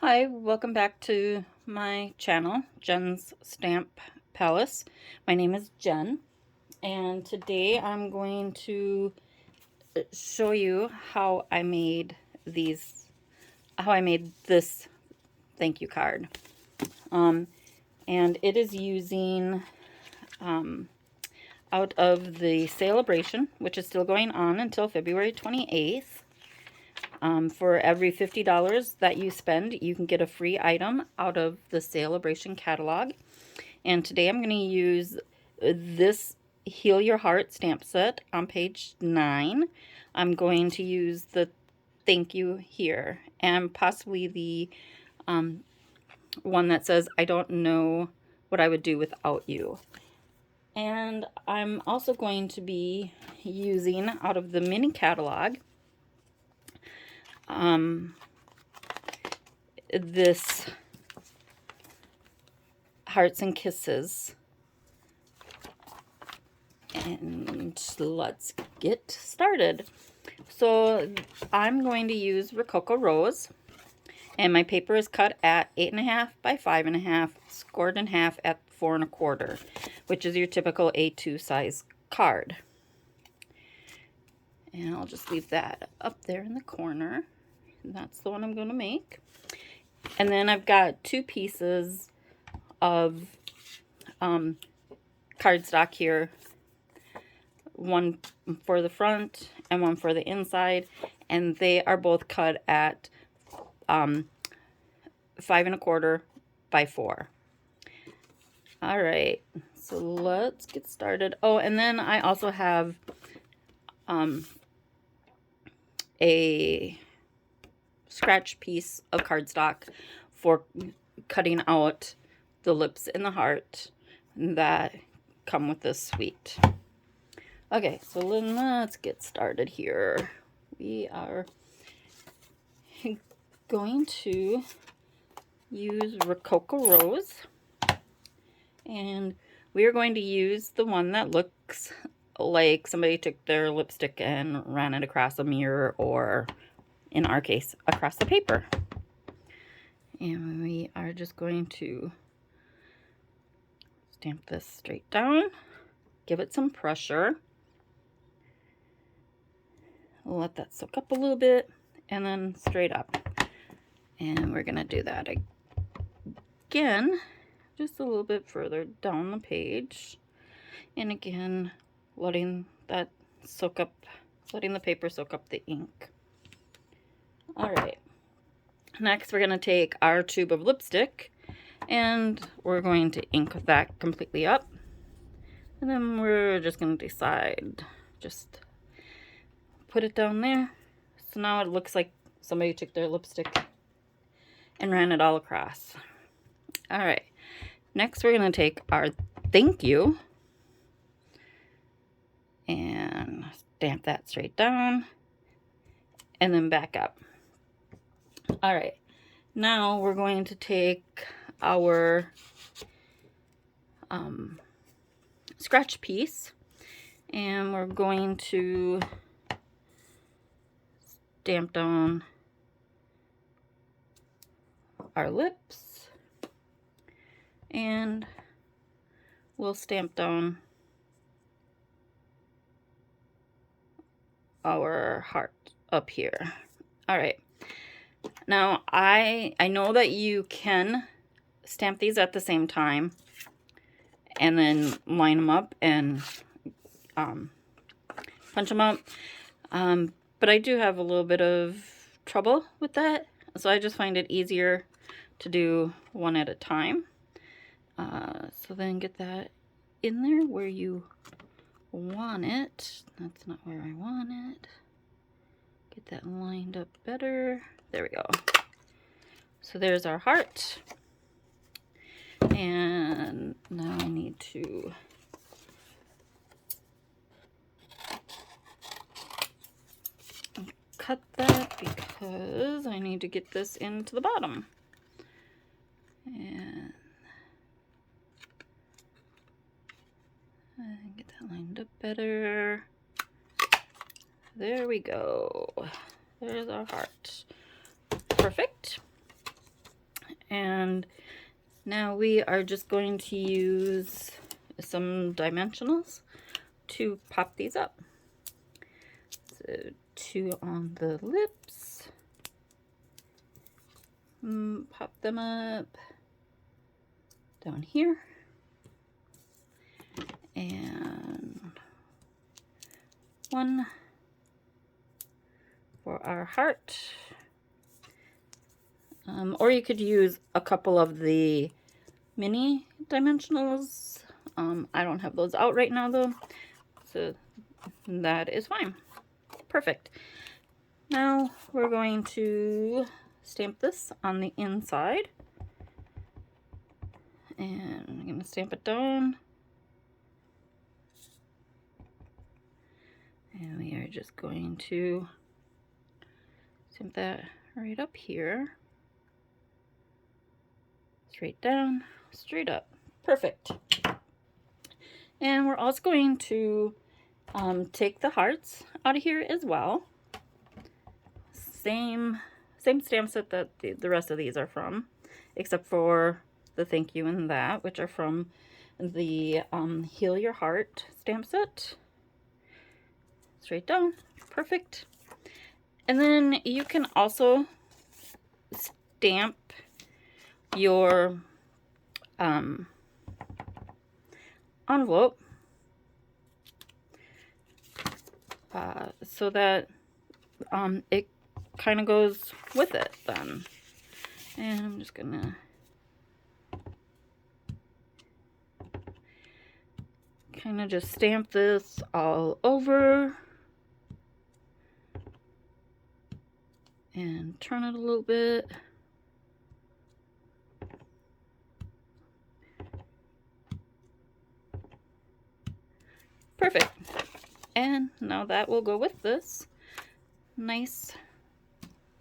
Hi, welcome back to my channel, Jen's Stamp Palace. My name is Jen, and today I'm going to show you how I made this thank you card. And it is using out of the Celebration, which is still going on until February 28th. For every $50 that you spend, you can get a free item out of the Celebration catalog. And today I'm going to use this Heal Your Heart stamp set on page 9. I'm going to use the thank you here and possibly the one that says, I don't know what I would do without you. And I'm also going to be using out of the mini catalog this Hearts and Kisses. And let's get started. So I'm going to use Rococo Rose, and my paper is cut at 8.5 by 5.5, scored in half at 4 1/4, which is your typical A2 size card. And I'll just leave that up there in the corner. That's the one I'm going to make. And then I've got 2 pieces of cardstock here, one for the front and one for the inside, and they are both cut at 5 1/4 by 4. All right, so let's get started. Oh, and then I also have a scratch piece of cardstock for cutting out the lips and the heart that come with this suite. Okay, so then let's get started here. We are going to use Rococo Rose, and we are going to use the one that looks like somebody took their lipstick and ran it across a mirror, or in our case, across the paper. And we are just going to stamp this straight down, give it some pressure, let that soak up a little bit, and then straight up. And we're gonna do that again, just a little bit further down the page. And again, letting that soak up, letting the paper soak up the ink. All right, next we're gonna take our tube of lipstick and we're going to ink that completely up. And then we're just gonna decide, just put it down there. So now it looks like somebody took their lipstick and ran it all across. All right, next we're gonna take our thank you and stamp that straight down and then back up. All right, now we're going to take our scratch piece and we're going to stamp down our lips, and we'll stamp down our heart up here. All right, now I know that you can stamp these at the same time and then line them up and punch them up, but I do have a little bit of trouble with that, so I just find it easier to do one at a time. So then get that in there where you want it. That's not where I want it. Get that lined up better. There we go. So there's our heart. And now I need to cut that because I need to get this into the bottom. And get that lined up better. There we go. There's our heart. Perfect. And now we are just going to use some dimensionals to pop these up. So 2 on the lips. Pop them up down here. And 1 for our heart. Or you could use a couple of the mini dimensionals. I don't have those out right now though, so that is fine. Perfect. Now we're going to stamp this on the inside. And I'm going to stamp it down. And we are just going to stamp that right up here. Straight down, straight up. Perfect. And we're also going to take the hearts out of here as well. Same stamp set that the rest of these are from, except for the thank you and that, which are from the Heal Your Heart stamp set. Straight down. Perfect. And then you can also stamp your envelope so that it kind of goes with it then. And I'm just gonna kind of just stamp this all over and turn it a little bit. Perfect. And now that will go with this. Nice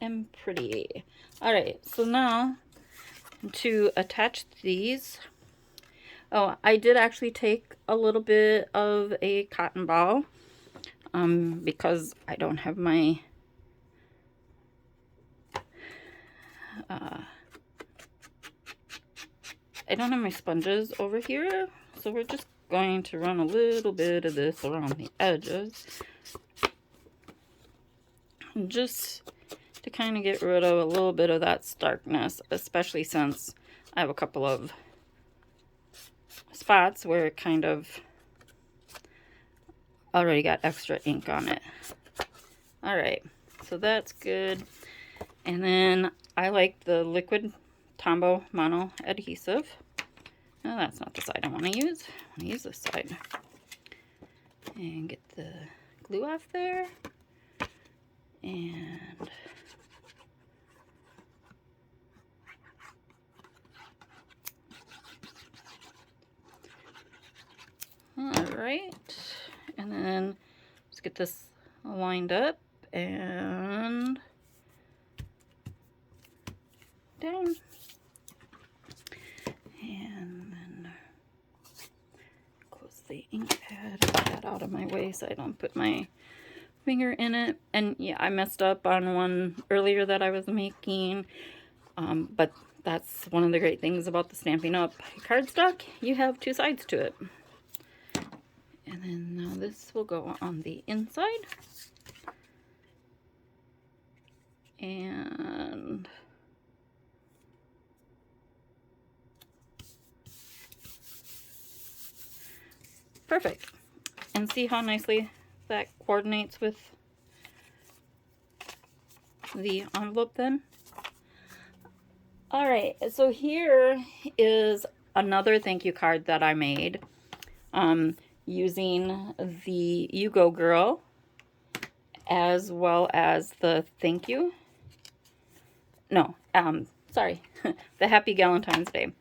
and pretty. All right, so now to attach these. Oh, I did actually take a little bit of a cotton ball because I don't have my sponges over here, so we're just going to run a little bit of this around the edges, just to kind of get rid of a little bit of that starkness, especially since I have a couple of spots where it kind of already got extra ink on it. All right, so that's good. And then I like the liquid Tombow mono adhesive. No, that's not the side I want to use. I want to use this side. And get the glue off there. And all right. And then let's get this lined up and down. And then close the ink pad, get that out of my way so I don't put my finger in it. And yeah, I messed up on one earlier that I was making, but that's one of the great things about the Stampin' Up! Cardstock. You have 2 sides to it. And then now this will go on the inside. And perfect. And see how nicely that coordinates with the envelope then? All right, so here is another thank you card that I made using the You Go Girl as well as the thank you. No, sorry, the Happy Galentine's Day.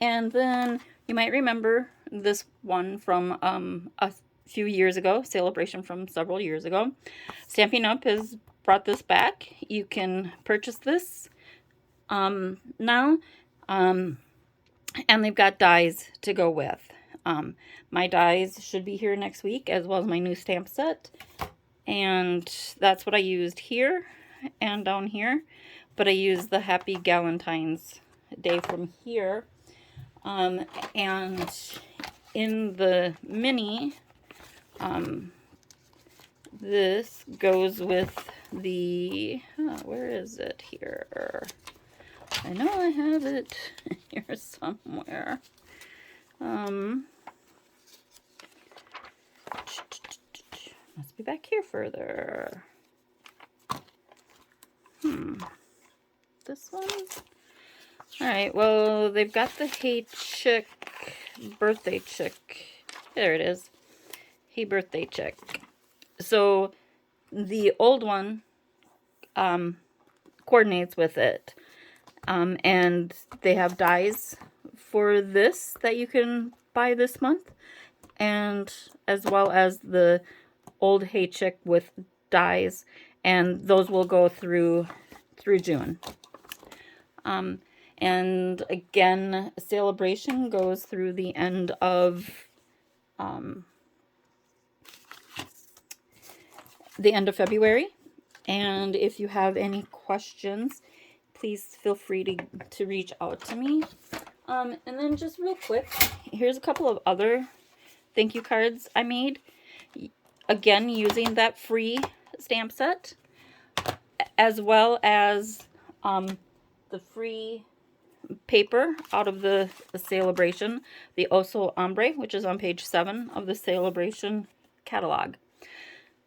And then you might remember this one from a few years ago, Celebration from several years ago. Stampin' Up! Has brought this back. You can purchase this now, and they've got dies to go with. My dies should be here next week, as well as my new stamp set, and that's what I used here and down here, but I used the Happy Galentine's day from here. And in the mini, this goes with the, where is it here? I know I have it here somewhere. Must be back here further. This one? Alright, well, they've got the Hey Chick birthday chick. There it is. Hey birthday chick. So the old one coordinates with it. And they have dies for this that you can buy this month. And as well as the old Hey Chick with dies. And those will go through June. And again, Celebration goes through the end of February. And if you have any questions, please feel free to reach out to me. And then just real quick, here's a couple of other thank you cards I made. Again, using that free stamp set, as well as the free paper out of the Celebration, the Oso Ombre, which is on page 7 of the Celebration catalog.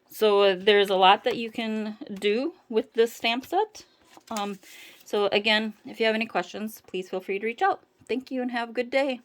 So there's a lot that you can do with this stamp set. So again, if you have any questions, please feel free to reach out. Thank you and have a good day.